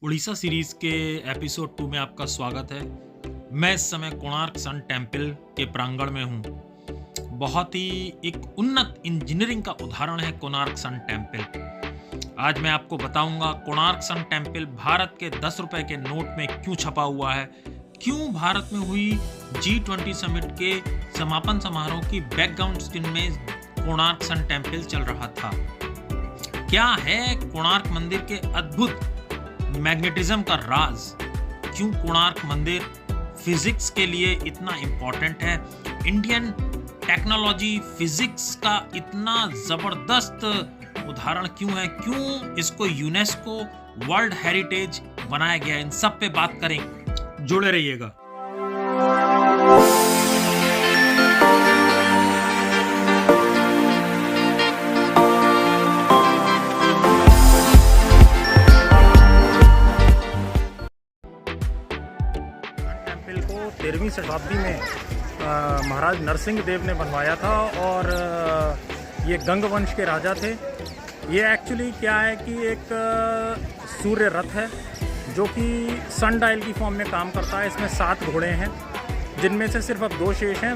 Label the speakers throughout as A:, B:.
A: Orissa series के episode 2 में आपका स्वागत है। मैं इस समय कोणार्क सन टेम्पल के प्रांगण में हूँ। बहुत ही एक उन्नत इंजीनियरिंग का उदाहरण है कोणार्क सन टेम्पल। आज मैं आपको बताऊंगा कोणार्क सन टेम्पल भारत के 10 रुपए के नोट में क्यों छपा हुआ है, क्यों भारत में हुई G20 समिट के समापन समारोह की बैकग्राउंड स्क्रीन में कोणार्क सन टेम्पल चल रहा था। क्या है कोणार्क मंदिर के अद्भुत मैग्नेटिज्म का राज, क्यों कोणार्क मंदिर फिजिक्स के लिए इतना इम्पोर्टेंट है, इंडियन टेक्नोलॉजी फिजिक्स का इतना जबरदस्त उदाहरण क्यों है, क्यों इसको यूनेस्को वर्ल्ड हेरिटेज बनाया गया, इन सब पे बात करें। जुड़े रहिएगा।
B: टेम्पल को 13वीं शताब्दी में महाराज नरसिंह देव ने बनवाया था और ये गंग वंश के राजा थे। ये एक्चुअली क्या है कि एक सूर्य रथ है जो कि सन डायल की फॉर्म में काम करता है। इसमें 7 घोड़े हैं जिनमें से सिर्फ अब 2 शेष हैं।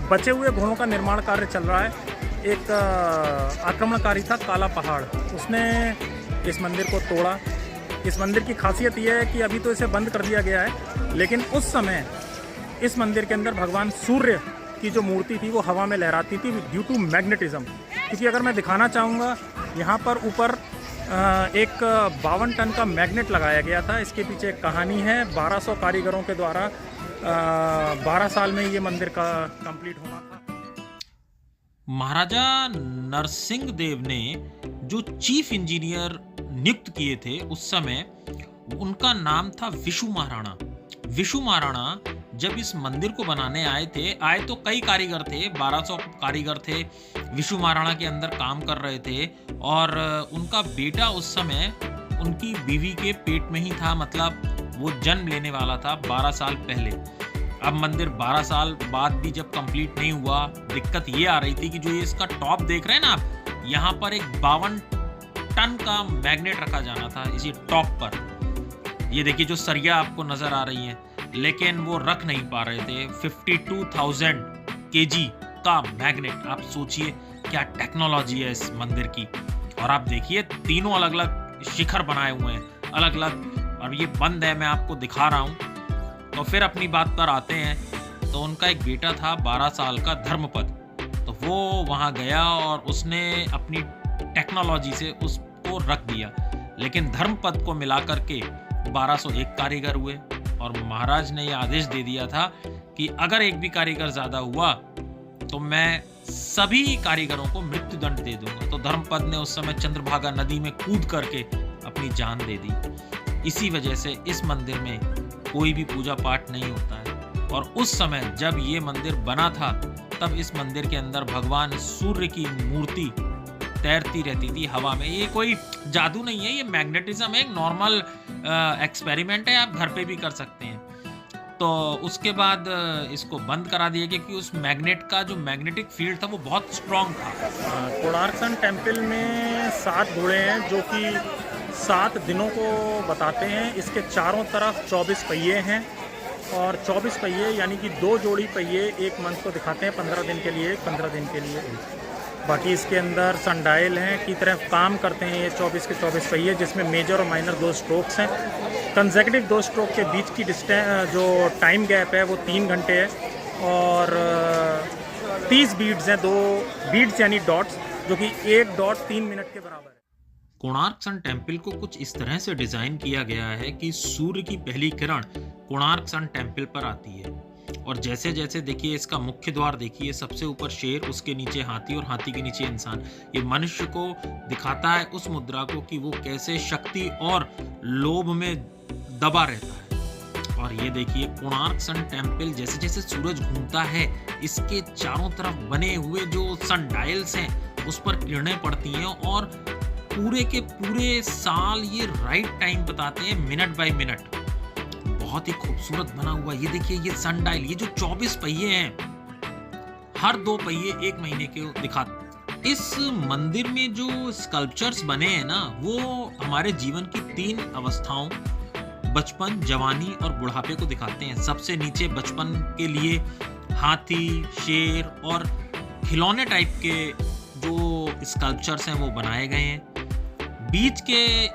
B: बचे हुए घोड़ों का निर्माण कार्य चल रहा है। एक आक्रमणकारी था काला पहाड़, उसने इस मंदिर को तोड़ा। इस मंदिर की खासियत यह है कि अभी तो इसे बंद कर दिया गया है, लेकिन उस समय इस मंदिर के अंदर भगवान सूर्य की जो मूर्ति थी वो हवा में लहराती थी ड्यू टू मैग्नेटिज्म। क्योंकि अगर मैं दिखाना चाहूँगा, यहाँ पर ऊपर एक 52 टन का मैग्नेट लगाया गया था। इसके पीछे एक कहानी है। 1200 कारीगरों के द्वारा 12 साल में ये मंदिर का कंप्लीट होना था।
A: महाराजा नरसिंह देव ने जो चीफ इंजीनियर नियुक्त किए थे उस समय, उनका नाम था विशु महाराणा। विशु महाराणा जब इस मंदिर को बनाने आए तो कई कारीगर थे, 1200 कारीगर थे, विशु महाराणा के अंदर काम कर रहे थे। और उनका बेटा उस समय उनकी बीवी के पेट में ही था, मतलब वो जन्म लेने वाला था 12 साल पहले। अब मंदिर 12 साल बाद भी जब कंप्लीट नहीं हुआ, दिक्कत ये आ रही थी कि जो ये इसका टॉप देख रहे हैं ना आप, यहाँ पर एक 52 टन का मैग्नेट रखा जाना था इसी टॉप पर। ये देखिए जो सरिया आपको नजर आ रही है, लेकिन वो रख नहीं पा रहे थे 52,000 केजी का मैग्नेट। आप सोचिए क्या टेक्नोलॉजी है इस मंदिर की। और आप देखिए तीनों अलग अलग शिखर बनाए हुए हैं, अलग अलग, और ये बंद है, मैं आपको दिखा रहा हूँ। तो फिर अपनी बात पर आते हैं। तो उनका एक बेटा था 12 साल का धर्मपद, तो वो वहाँ गया और उसने अपनी टेक्नोलॉजी से उसको रख दिया। लेकिन धर्मपद को मिला करके 1201 कारीगर हुए और महाराज ने यह आदेश दे दिया था कि अगर एक भी कारीगर ज्यादा हुआ तो मैं सभी कारीगरों को मृत्यु दंड दे दूंगा। तो धर्मपद ने उस समय चंद्रभागा नदी में कूद करके अपनी जान दे दी। इसी वजह से इस मंदिर में कोई भी पूजा पाठ नहीं होता है। और उस समय जब ये मंदिर बना था तब इस मंदिर के अंदर भगवान सूर्य की मूर्ति तैरती रहती थी हवा में। ये कोई जादू नहीं है, ये मैग्नेटिज्म है, एक नॉर्मल एक्सपेरिमेंट है, आप घर पे भी कर सकते हैं। तो उसके बाद इसको बंद करा दिया गया क्योंकि उस मैग्नेट का जो मैग्नेटिक फील्ड था वो बहुत स्ट्रांग था।
B: कोणार्क सन टेम्पल में 7 घोड़े हैं जो कि 7 दिनों को बताते हैं। इसके चारों तरफ 24 पहिए हैं और 24 पहिए यानी कि 2 जोड़ी पहिए एक मंथ को दिखाते हैं, 15 दिन के लिए, 15 दिन के लिए। बाकी इसके अंदर सनडायल हैं की तरह काम करते हैं ये 24 के 24 पहिए, जिसमें मेजर और माइनर 2 स्ट्रोक्स हैं। कंसेक्यूटिव 2 स्ट्रोक के बीच की डिस्टेंस जो टाइम गैप है वो 3 घंटे है। और 30 बीड्स हैं, 2 बीड्स यानी डॉट्स, जो कि 1 डॉट 3 मिनट के बराबर है।
A: कोणार्क सन टेम्पल को कुछ इस तरह से डिजाइन किया गया है कि सूर्य की पहली किरण कोणार्क सन टेम्पल पर आती है। और जैसे जैसे देखिए इसका मुख्य द्वार देखिए, सबसे ऊपर शेर, उसके नीचे हाथी और हाथी के नीचे इंसान। ये मनुष्य को दिखाता है उस मुद्रा को कि वो कैसे शक्ति और लोभ में दबा रहता है। और ये देखिए कोणार्क सन टेम्पल, जैसे जैसे सूरज घूमता है इसके चारों तरफ बने हुए जो सन डायल्स हैं उस पर किरणें पड़ती हैं और पूरे के पूरे साल ये राइट टाइम बताते हैं, मिनट बाय मिनट। बहुत ही खूबसूरत बना हुआ। ये देखिए ये सन डायल, ये जो 24 पहिए हैं, हर 2 पहिए 1 महीने के दिखाते। इस मंदिर में जो स्कल्पचर्स बने हैं ना, वो हमारे जीवन की 3 अवस्थाओं बचपन, जवानी और बुढ़ापे को दिखाते हैं। सबसे नीचे बचपन के लिए हाथी, शेर और खिलौने टाइप के जो स्कल्पचर्स हैं वो बनाए गए हैं। बीच के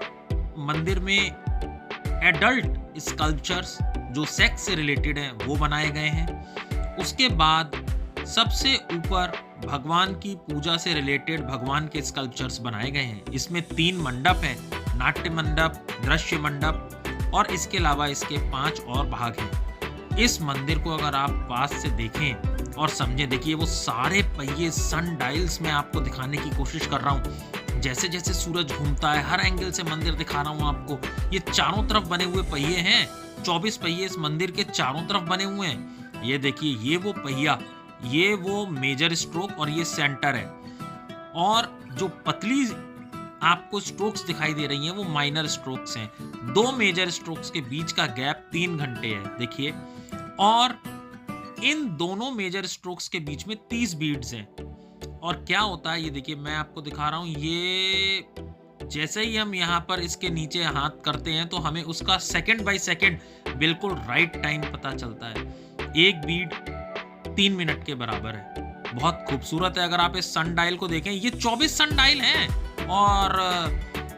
A: मंदिर में एडल्ट स्कल्पचर्स जो सेक्स से रिलेटेड हैं वो बनाए गए हैं। उसके बाद सबसे ऊपर भगवान की पूजा से रिलेटेड भगवान के स्कल्पचर्स बनाए गए हैं। इसमें 3 मंडप हैं, नाट्य मंडप, दृश्य मंडप और इसके अलावा इसके 5 और भाग हैं। इस मंदिर को अगर आप पास से देखें और समझें, देखिए वो सारे पहिए सन डायल्स में आपको दिखाने की कोशिश कर रहा हूँ। जैसे जैसे सूरज घूमता है, हर एंगल से मंदिर दिखा रहा हूँ आपको। ये चारों तरफ बने हुए पहिए हैं, 24 पहिए इस मंदिर के चारों तरफ बने हुए हैं। ये देखिए, ये वो पहिया, ये वो मेजर स्ट्रोक और ये सेंटर है, और जो पतली आपको स्ट्रोक्स दिखाई दे रही हैं वो माइनर स्ट्रोक्स हैं। 2 मेजर स्ट्रोक्स के बीच का गैप 3 घंटे है, देखिए। और इन दोनों मेजर स्ट्रोक्स के बीच में 30 बीड्स हैं। और क्या होता है ये देखिए, मैं आपको दिखा रहा हूँ। ये जैसे ही हम यहाँ पर इसके नीचे हाथ करते हैं तो हमें उसका सेकंड बाय सेकंड बिल्कुल राइट टाइम पता चलता है। एक बीड 3 मिनट के बराबर है। बहुत खूबसूरत है। अगर आप इस सन डायल को देखें, ये 24 सन डायल हैं और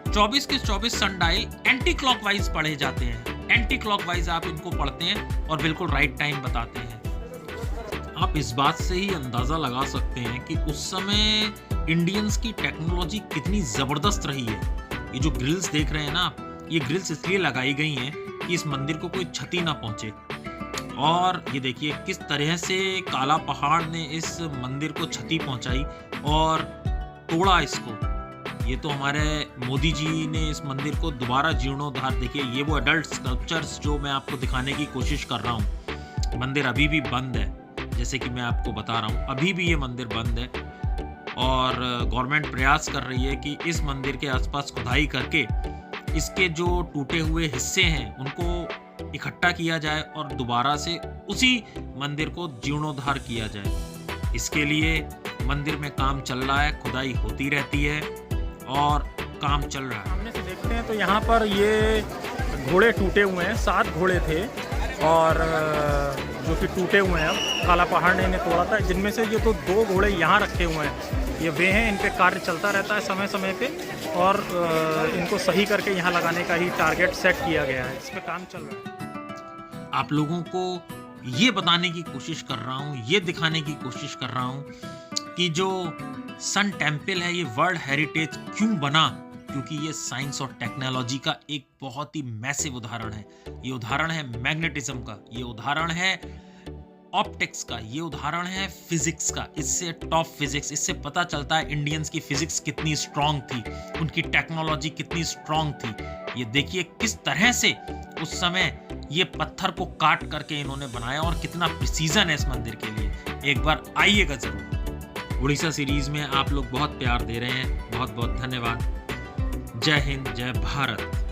A: 24 के 24 सन डायल एंटी क्लॉकवाइज पढ़े जाते हैं। एंटी क्लॉकवाइज आप इनको पढ़ते हैं और बिल्कुल राइट टाइम बताते हैं। आप इस बात से ही अंदाजा लगा सकते हैं कि उस समय इंडियंस की टेक्नोलॉजी कितनी जबरदस्त रही है। ये जो ग्रिल्स देख रहे हैं ना आप, ये ग्रिल्स इसलिए लगाई गई हैं कि इस मंदिर को कोई क्षति ना पहुंचे। और ये देखिए किस तरह से काला पहाड़ ने इस मंदिर को क्षति पहुंचाई और तोड़ा इसको। ये तो हमारे मोदी जी ने इस मंदिर को दोबारा जीर्णोद्धार, देखिए ये वो एडल्ट स्कल्पचर्स जो मैं आपको दिखाने की कोशिश कर रहा हूँ। मंदिर अभी भी बंद है, जैसे कि मैं आपको बता रहा हूँ, अभी भी ये मंदिर बंद है। और गवर्नमेंट प्रयास कर रही है कि इस मंदिर के आसपास खुदाई करके इसके जो टूटे हुए हिस्से हैं उनको इकट्ठा किया जाए और दोबारा से उसी मंदिर को जीर्णोद्धार किया जाए। इसके लिए मंदिर में काम चल रहा है, खुदाई होती रहती है और काम चल रहा है।
B: सामने से देखते हैं तो यहाँ पर ये घोड़े टूटे हुए हैं, 7 घोड़े थे और जो कि टूटे हुए हैं। अब काला पहाड़ ने इन्हें तोड़ा था, जिनमें से ये तो 2 घोड़े यहाँ रखे हुए हैं। ये वे हैं, इन पे कार्य चलता रहता है समय समय पे, और इनको सही करके यहाँ लगाने का ही टारगेट सेट किया गया है। इस पे काम चल रहा है।
A: आप लोगों को ये बताने की कोशिश कर रहा हूँ, ये दिखाने की कोशिश कर रहा हूँ कि जो सन टेम्पल है ये वर्ल्ड हेरिटेज क्यों बना, क्योंकि ये साइंस और टेक्नोलॉजी का एक बहुत ही मैसिव उदाहरण है। ये उदाहरण है मैग्नेटिज्म का, ये उदाहरण है ऑप्टिक्स का, ये उदाहरण है फिजिक्स का। इससे टॉप फिजिक्स, इससे पता चलता है इंडियंस की फिजिक्स कितनी स्ट्रांग थी, उनकी टेक्नोलॉजी कितनी स्ट्रांग थी। ये देखिए किस तरह से उस समय ये पत्थर को काट करके इन्होंने बनाया और कितना प्रिसीजन है इस मंदिर के लिए। एक बार आइएगा जरूर। उड़ीसा सीरीज में आप लोग बहुत प्यार दे रहे हैं, बहुत बहुत धन्यवाद। जय हिंद, जय भारत।